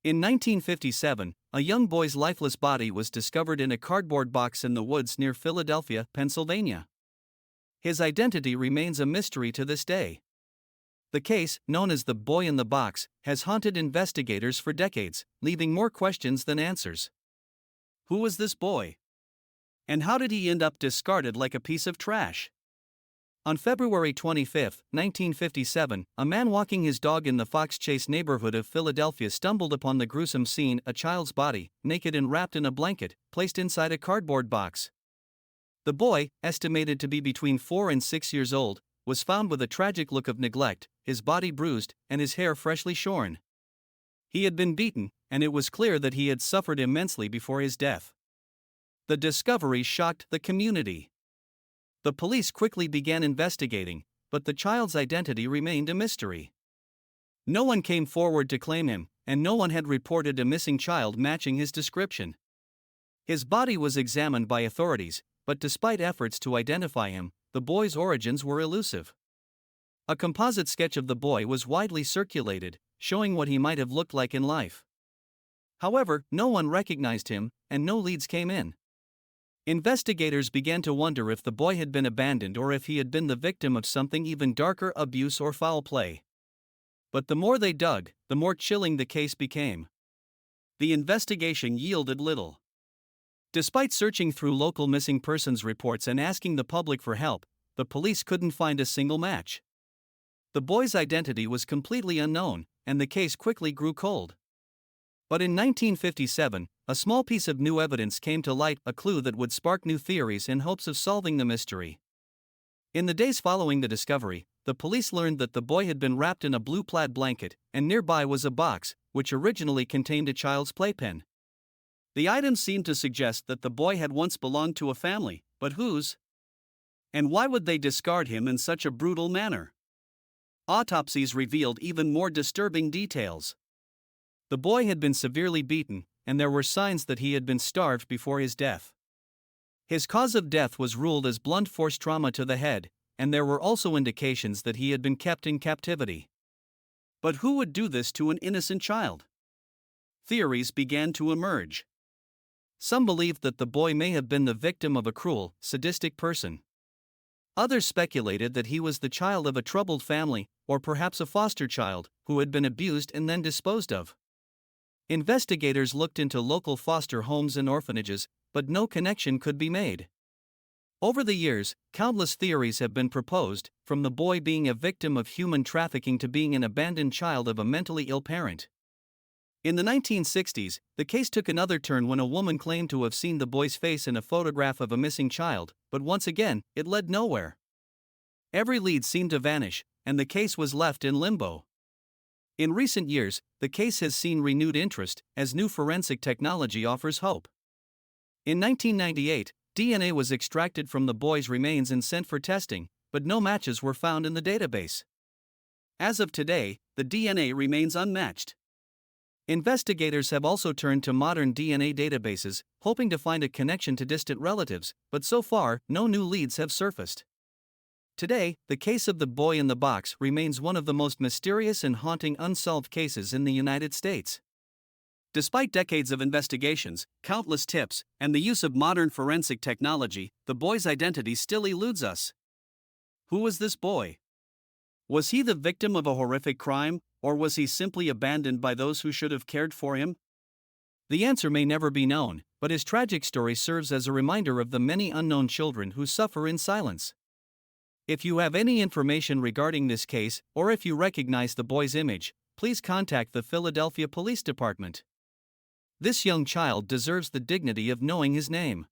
In 1957, a young boy's lifeless body was discovered in a cardboard box in the woods near Philadelphia, Pennsylvania. His identity remains a mystery to this day. The case, known as the boy in the box, has haunted investigators for decades, leaving more questions than answers. Who was this boy? And how did he end up discarded like a piece of trash? On February 25, 1957, a man walking his dog in the Fox Chase neighborhood of Philadelphia stumbled upon the gruesome scene: a child's body, naked and wrapped in a blanket, placed inside a cardboard box. The boy, estimated to be between 4 and 6 years old, was found with a tragic look of neglect, his body bruised, and his hair freshly shorn. He had been beaten, and it was clear that he had suffered immensely before his death. The discovery shocked the community. The police quickly began investigating, but the child's identity remained a mystery. No one came forward to claim him, and no one had reported a missing child matching his description. His body was examined by authorities, but despite efforts to identify him, the boy's origins were elusive. A composite sketch of the boy was widely circulated, showing what he might have looked like in life. However, no one recognized him, and no leads came in. Investigators began to wonder if the boy had been abandoned or if he had been the victim of something even darker: abuse or foul play. But the more they dug, the more chilling the case became. The investigation yielded little. Despite searching through local missing persons reports and asking the public for help, the police couldn't find a single match. The boy's identity was completely unknown, and the case quickly grew cold. But in 1957, a small piece of new evidence came to light, a clue that would spark new theories in hopes of solving the mystery. In the days following the discovery, the police learned that the boy had been wrapped in a blue plaid blanket, and nearby was a box, which originally contained a child's playpen. The item seemed to suggest that the boy had once belonged to a family, but whose? And why would they discard him in such a brutal manner? Autopsies revealed even more disturbing details. The boy had been severely beaten, and there were signs that he had been starved before his death. His cause of death was ruled as blunt force trauma to the head, and there were also indications that he had been kept in captivity. But who would do this to an innocent child? Theories began to emerge. Some believed that the boy may have been the victim of a cruel, sadistic person. Others speculated that he was the child of a troubled family, or perhaps a foster child, who had been abused and then disposed of. Investigators looked into local foster homes and orphanages, but no connection could be made. Over the years, countless theories have been proposed, from the boy being a victim of human trafficking to being an abandoned child of a mentally ill parent. In the 1960s, the case took another turn when a woman claimed to have seen the boy's face in a photograph of a missing child, but once again, it led nowhere. Every lead seemed to vanish, and the case was left in limbo. In recent years, the case has seen renewed interest, as new forensic technology offers hope. In 1998, DNA was extracted from the boy's remains and sent for testing, but no matches were found in the database. As of today, the DNA remains unmatched. Investigators have also turned to modern DNA databases, hoping to find a connection to distant relatives, but so far, no new leads have surfaced. Today, the case of the boy in the box remains one of the most mysterious and haunting unsolved cases in the United States. Despite decades of investigations, countless tips, and the use of modern forensic technology, the boy's identity still eludes us. Who was this boy? Was he the victim of a horrific crime, or was he simply abandoned by those who should have cared for him? The answer may never be known, but his tragic story serves as a reminder of the many unknown children who suffer in silence. If you have any information regarding this case, or if you recognize the boy's image, please contact the Philadelphia Police Department. This young child deserves the dignity of knowing his name.